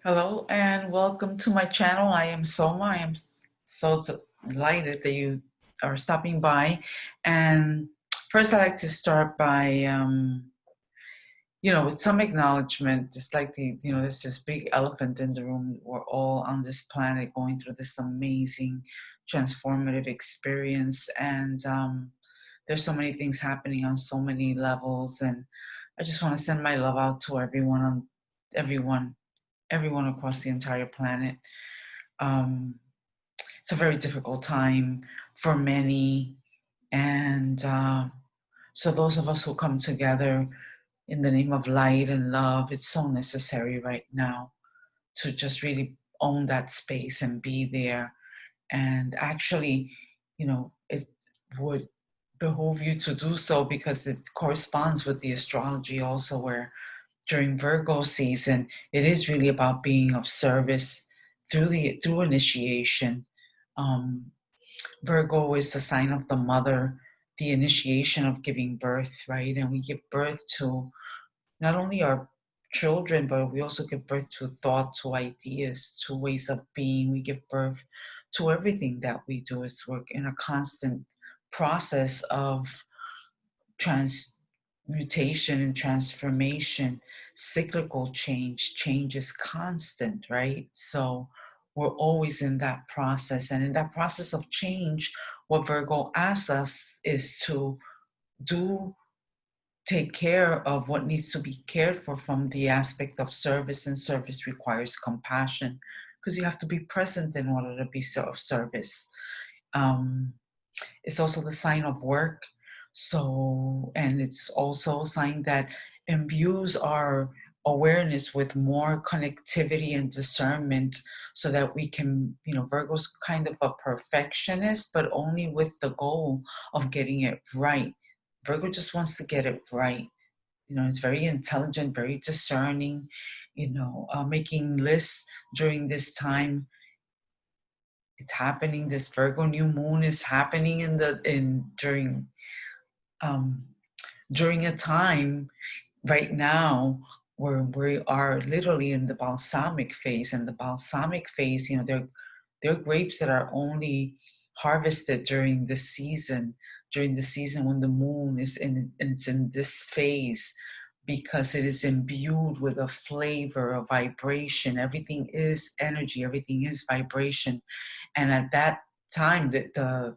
Hello and welcome to my channel. I am Soma. I am so delighted that you are stopping by. And first, I'd like to start by, with some acknowledgement. Just like there's this big elephant in the room. We're all on this planet going through this amazing, transformative experience, and there's so many things happening on so many levels. And I just want to send my love out to everyone everyone across the entire planet. It's a very difficult time for many. And so those of us who come together in the name of light and love, it's so necessary right now to just really own that space and be there. And actually, it would behoove you to do so because it corresponds with the astrology also, where during Virgo season, it is really about being of service through initiation. Virgo is the sign of the mother, the initiation of giving birth, right? And we give birth to not only our children, but we also give birth to thought, to ideas, to ways of being. We give birth to everything that we do. It's work in a constant process of transmutation and transformation. Cyclical change is constant, right? So we're always in that process. And in that process of change, what Virgo asks us is to take care of what needs to be cared for from the aspect of service, and service requires compassion because you have to be present in order to be of service. It's also the sign of work. So, and it's also a sign that imbues our awareness with more connectivity and discernment so that we can, Virgo's kind of a perfectionist, but only with the goal of getting it right. Virgo just wants to get it right. It's very intelligent, very discerning, making lists during this time. It's happening. This Virgo new moon is happening during a time right now where we are literally in the balsamic phase. And the balsamic phase, they're grapes that are only harvested during the season when the moon is it's in this phase, because it is imbued with a flavor, a vibration. Everything is energy, everything is vibration. And at that time, the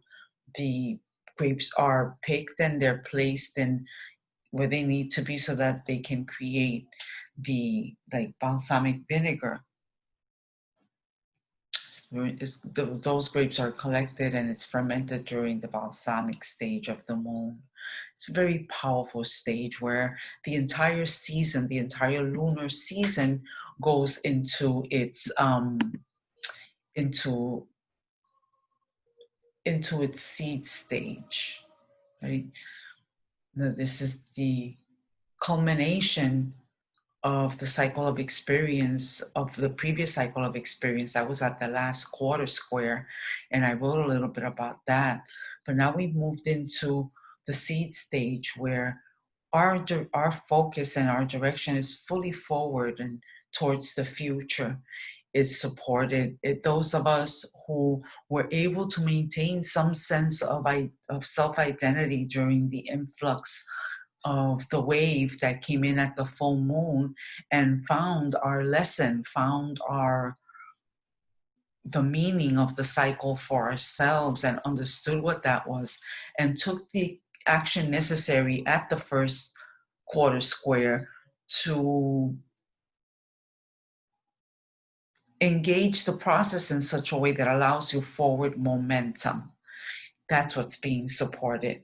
grapes are picked and they're placed in where they need to be so that they can create the balsamic vinegar. Those grapes are collected and it's fermented during the balsamic stage of the moon. It's a very powerful stage where the entire season, the entire lunar season, goes into its into its seed stage, right? This is the culmination of the cycle of experience, of the previous cycle of experience that was at the last quarter square, and I wrote a little bit about that. But now we've moved into the seed stage where our focus and our direction is fully forward and towards the future. It's supported. Those of us who were able to maintain some sense of self-identity during the influx of the wave that came in at the full moon, and found our lesson, found the meaning of the cycle for ourselves, and understood what that was, and took the action necessary at the first quarter square to engage the process in such a way that allows you forward momentum. That's what's being supported.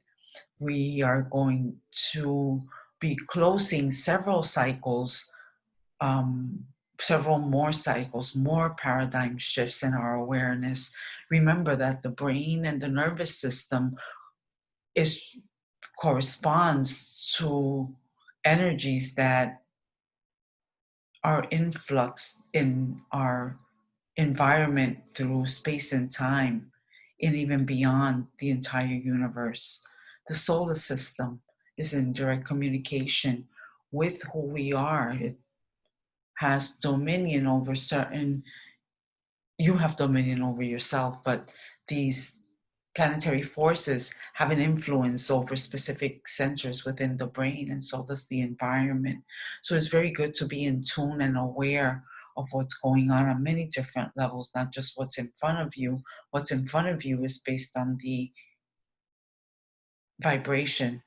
We are going to be closing several cycles, several more cycles, more paradigm shifts in our awareness. Remember that the brain and the nervous system corresponds to energies that are influx in our environment through space and time, and even beyond the entire universe. The solar system is in direct communication with who we are. It has dominion over certain, you have dominion over yourself, but these planetary forces have an influence over specific centers within the brain, and so does the environment. So it's very good to be in tune and aware of what's going on many different levels, not just what's in front of you. What's in front of you is based on the vibration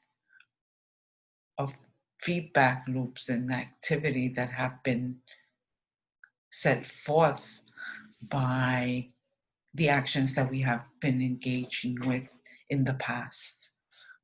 of feedback loops and activity that have been set forth by the actions that we have been engaging with in the past.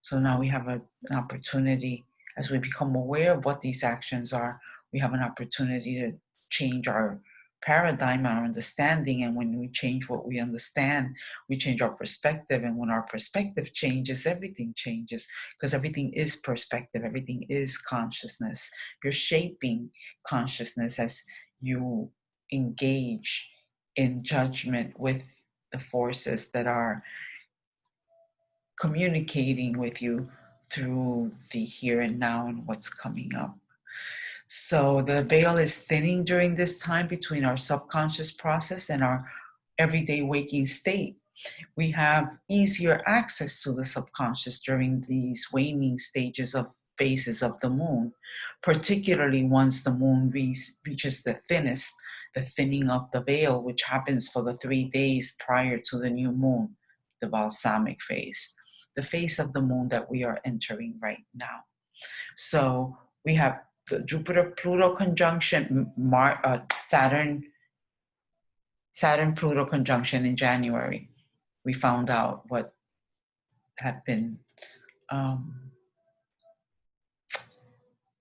So now we have an opportunity, as we become aware of what these actions are, we have an opportunity to change our paradigm, our understanding. And when we change what we understand, we change our perspective. And when our perspective changes, everything changes, because everything is perspective, everything is consciousness. You're shaping consciousness as you engage in judgment with the forces that are communicating with you through the here and now and what's coming up. So the veil is thinning during this time between our subconscious process and our everyday waking state. We have easier access to the subconscious during these waning stages of phases of the moon, particularly once the moon reaches the thinnest, the thinning of the veil, which happens for the 3 days prior to the new moon, the balsamic phase, the phase of the moon that we are entering right now. So we have the Jupiter-Pluto conjunction, Saturn-Pluto conjunction in January. We found out what had been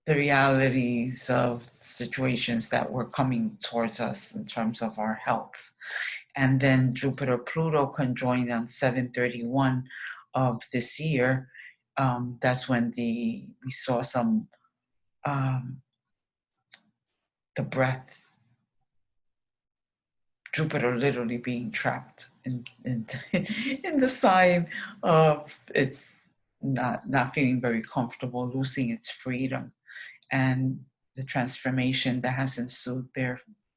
the realities of situations that were coming towards us in terms of our health. And then Jupiter-Pluto conjoined on 7/31 of this year. That's when we saw some the breath, Jupiter literally being trapped in in the sign of it's not feeling very comfortable, losing its freedom, and the transformation that has ensued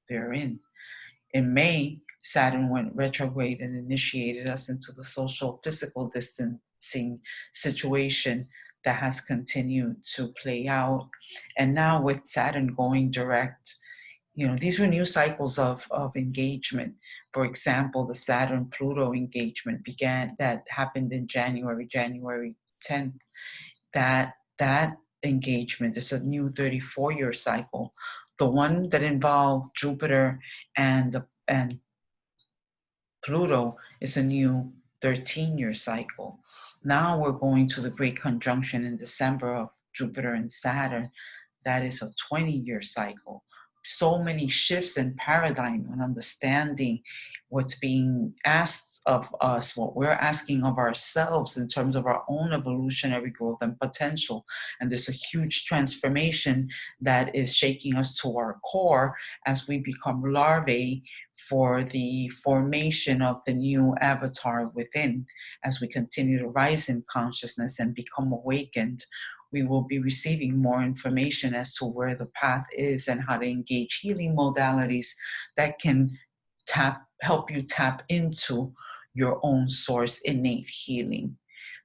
therein. In May, Saturn went retrograde and initiated us into the social physical distancing situation that has continued to play out. And now with Saturn going direct, these were new cycles of engagement. For example, the Saturn-Pluto engagement that happened in January 10th. That engagement is a new 34-year cycle. The one that involved Jupiter and Pluto is a new 13-year cycle. Now we're going to the great conjunction in December of Jupiter and Saturn. That is a 20-year cycle. So many shifts in paradigm and understanding what's being asked of us, what we're asking of ourselves in terms of our own evolutionary growth and potential. And there's a huge transformation that is shaking us to our core as we become larvae for the formation of the new avatar within. As we continue to rise in consciousness and become awakened, we will be receiving more information as to where the path is and how to engage healing modalities that can help you tap into your own source innate healing.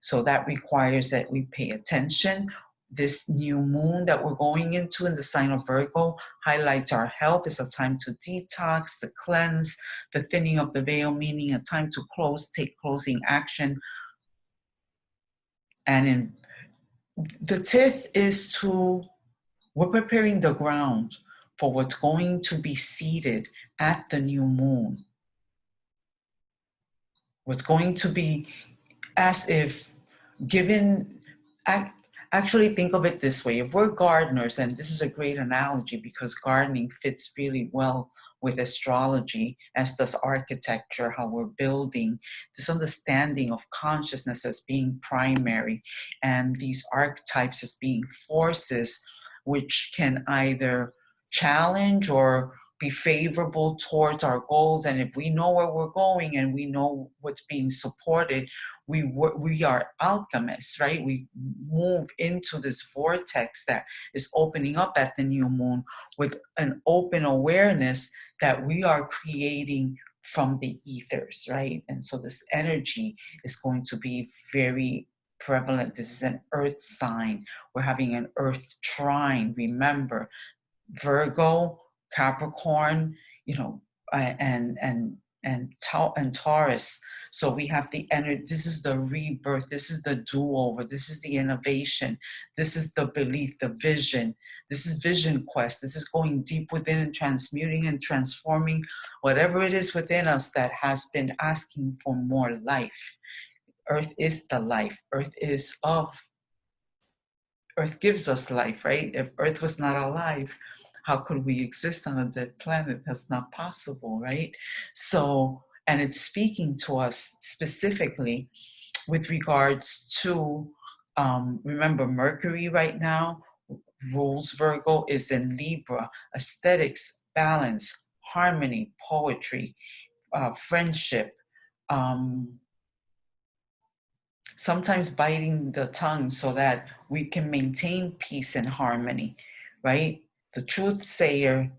So that requires that we pay attention. This new moon that we're going into in the sign of Virgo highlights our health. It's a time to detox, to cleanse, the thinning of the veil, meaning a time to take closing action. And the tithe is we're preparing the ground for what's going to be seeded at the new moon. What's going to be as if given, actually think of it this way. If we're gardeners, and this is a great analogy because gardening fits really well with astrology, as does architecture, how we're building, this understanding of consciousness as being primary and these archetypes as being forces which can either challenge or be favorable towards our goals. And if we know where we're going and we know what's being supported, we are alchemists, right? We move into this vortex that is opening up at the new moon with an open awareness that we are creating from the ethers, right? And so this energy is going to be very prevalent. This is an earth sign. We're having an earth trine. Remember, Virgo, Capricorn, and Taurus. So we have the energy. This is the rebirth. This is the do-over. This is the innovation. This is the belief, the vision. This is vision quest. This is going deep within and transmuting and transforming whatever it is within us that has been asking for more life. Earth is the life. Earth gives us life, right? If Earth was not alive, how could we exist on a dead planet? That's not possible, right? So, and it's speaking to us specifically with regards to, remember, Mercury right now rules Virgo, is in Libra, aesthetics, balance, harmony, poetry, friendship, sometimes biting the tongue so that we can maintain peace and harmony, right? The truth sayer,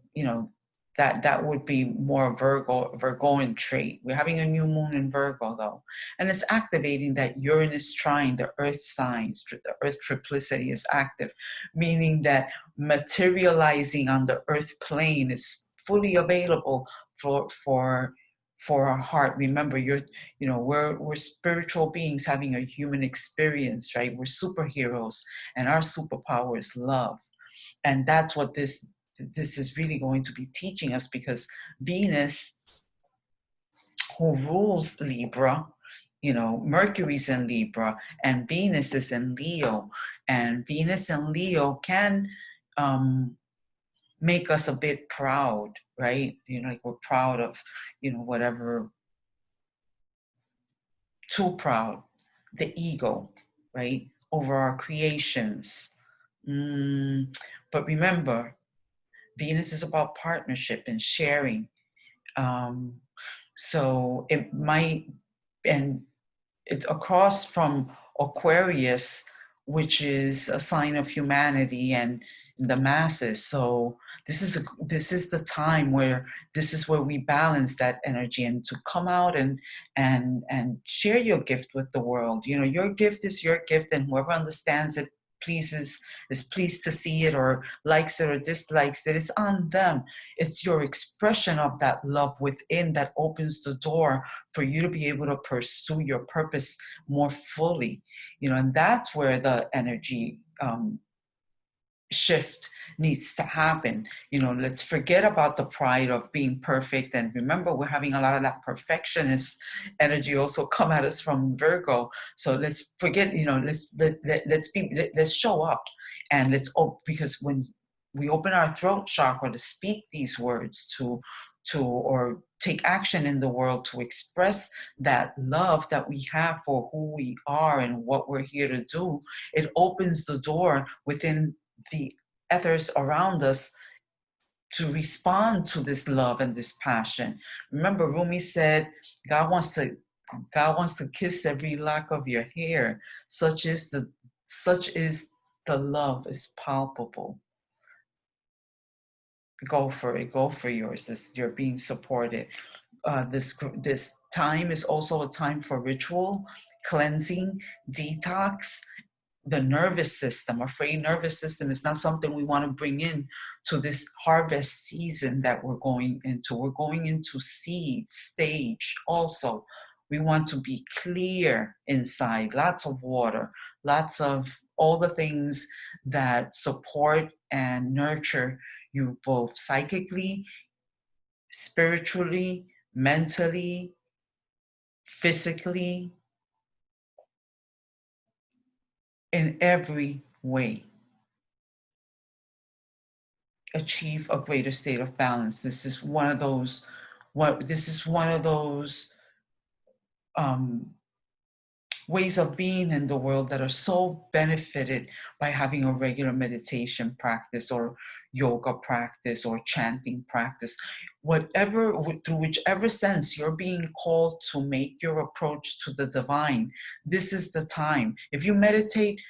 that would be more Virgoan trait. We're having a new moon in Virgo though, and it's activating that Uranus trine, the earth signs, the earth triplicity is active, meaning that materializing on the earth plane is fully available for our heart. Remember, we're spiritual beings having a human experience, right? We're superheroes, and our superpower is love. And that's what this is really going to be teaching us, because Venus, who rules Libra, Mercury's in Libra, and Venus is in Leo. And Venus and Leo can make us a bit proud, right? Like we're proud of, whatever, too proud, the ego, right? Over our creations. But remember, Venus is about partnership and sharing. So it might, and it's across from Aquarius, which is a sign of humanity and the masses. So this is the time where this is where we balance that energy, and to come out and share your gift with the world. Your gift is your gift, and whoever understands it is pleased to see it, or likes it or dislikes it. It's on them. It's your expression of that love within that opens the door for you to be able to pursue your purpose more fully. And that's where the energy shift needs to happen. Let's forget about the pride of being perfect. And remember, we're having a lot of that perfectionist energy also come at us from Virgo. So let's forget, let's show up, and because when we open our throat chakra to speak these words, or take action in the world, to express that love that we have for who we are and what we're here to do, it opens the door within the ethers around us to respond to this love and this passion. Remember, Rumi said, God wants to kiss every lock of your hair. Such is the love is palpable. Go for it. Go for yours. You're being supported. This time is also a time for ritual, cleansing, detox. The nervous system, our frayed nervous system, is not something we want to bring in to this harvest season that we're going into. We're going into seed stage also. We want to be clear inside, lots of water, lots of all the things that support and nurture you both psychically, spiritually, mentally, physically, in every way. Achieve a greater state of balance. This is one of those ways of being in the world that are so benefited by having a regular meditation practice or yoga practice or chanting practice. Whatever, through whichever sense you're being called to make your approach to the divine, this is the time. If you meditate,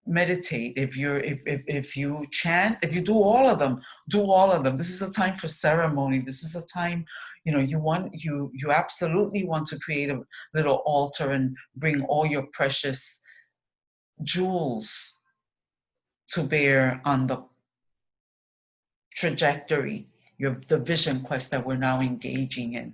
if you chant, if you do all of them, do all of them. This is a time for ceremony. This is a time, you absolutely want to create a little altar and bring all your precious jewels to bear on the trajectory, the vision quest that we're now engaging in.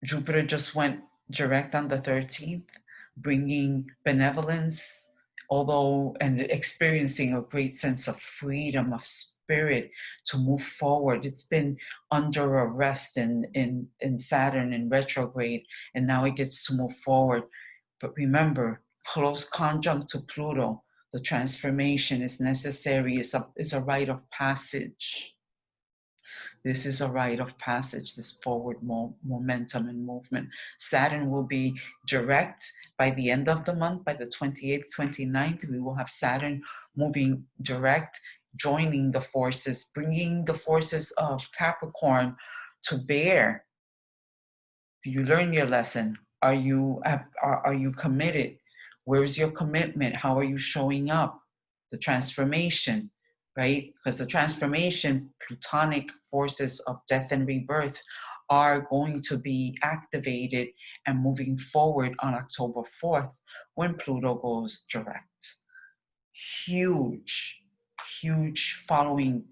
Jupiter just went direct on the 13th, bringing benevolence, and experiencing a great sense of freedom of spirit to move forward. It's been under arrest in Saturn in retrograde, and now it gets to move forward. But remember, close conjunct to Pluto, the transformation is necessary. It's a rite of passage. This is a rite of passage, this forward momentum and movement. Saturn will be direct by the end of the month, by the 28th, 29th. We will have Saturn moving direct, joining the forces, bringing the forces of Capricorn to bear. Do you learn your lesson? Are you committed? Where's your commitment? How are you showing up? The transformation, right? Because the transformation, plutonic forces of death and rebirth are going to be activated and moving forward on October 4th when Pluto goes direct. Huge, huge following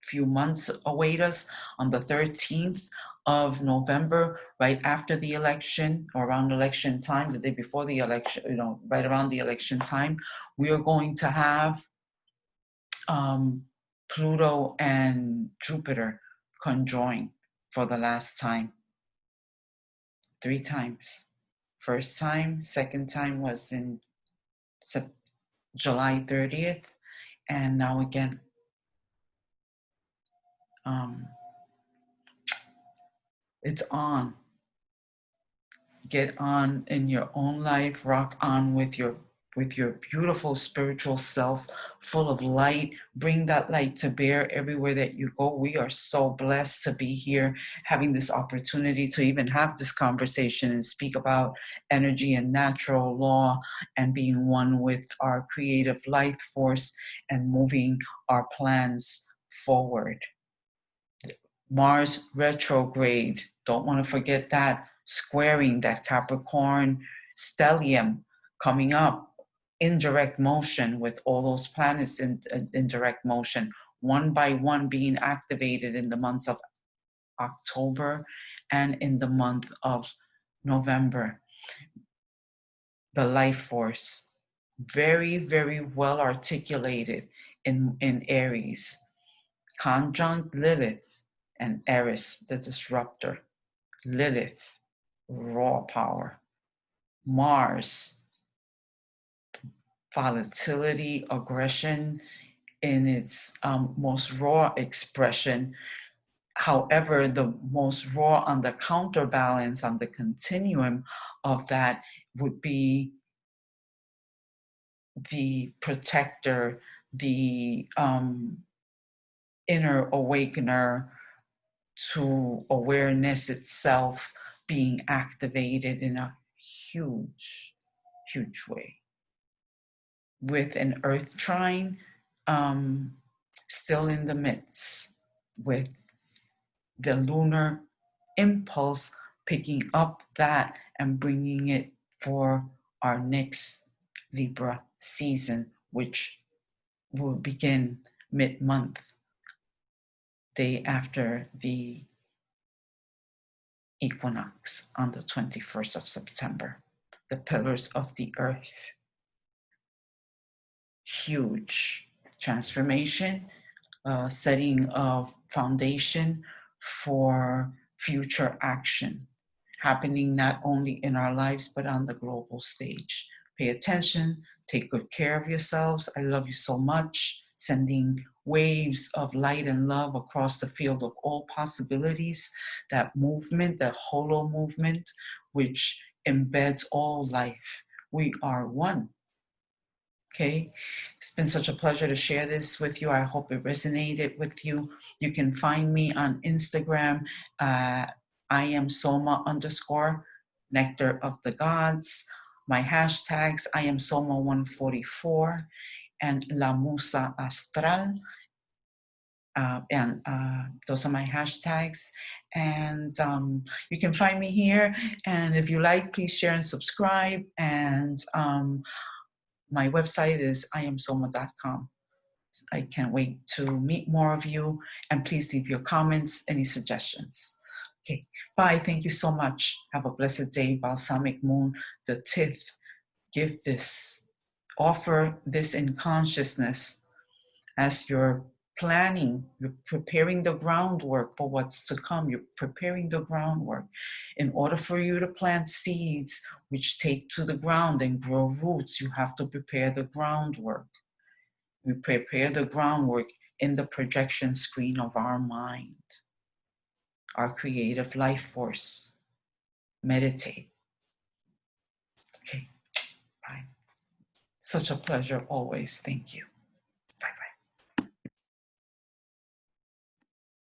few months await us on the 13th of November, right after the election, or around election time, the day before the election, right around the election time, we are going to have Pluto and Jupiter conjoin for the last time. 3 times. First time, second time was in July 30th, and now again. It's on. Get on in your own life, rock on with your beautiful spiritual self, full of light. Bring that light to bear everywhere that you go. We are so blessed to be here, having this opportunity to even have this conversation and speak about energy and natural law and being one with our creative life force and moving our plans forward. Mars retrograde, don't want to forget that, squaring that Capricorn stellium coming up in direct motion with all those planets in direct motion, one by one being activated in the months of October and in the month of November. The life force, very, very well articulated in Aries. Conjunct Lilith and Eris, the disruptor. Lilith, raw power. Mars, volatility, aggression in its most raw expression. However, the most raw on the counterbalance, on the continuum of that, would be the protector, the inner awakener to awareness itself being activated in a huge, huge way. With an Earth trine still in the midst, with the lunar impulse picking up that and bringing it for our next Libra season, which will begin mid-month, day after the Equinox on the 21st of September. The pillars of the earth. Huge transformation, setting of foundation for future action, happening not only in our lives, but on the global stage. Pay attention, take good care of yourselves. I love you so much. sending waves of light and love across the field of all possibilities, that movement, that holo movement, which embeds all life. We are one. Okay, it's been such a pleasure to share this with you. I hope it resonated with you. You can find me on Instagram. I am Soma _ Nectar of the Gods. My hashtags, I am Soma 144 and La Musa Astral. Those are my hashtags. And you can find me here. And if you like, please share and subscribe. And my website is iamsoma.com. I can't wait to meet more of you, and please leave your comments, any suggestions. Okay, bye. Thank you so much. Have a blessed day. Balsamic Moon, the tithe. Give this, offer this in consciousness as you're planning, you're preparing the groundwork for what's to come. You're preparing the groundwork. In order for you to plant seeds which take to the ground and grow roots, you have to prepare the groundwork. We prepare the groundwork in the projection screen of our mind, our creative life force. Meditate. Okay, bye. Such a pleasure always. Thank you.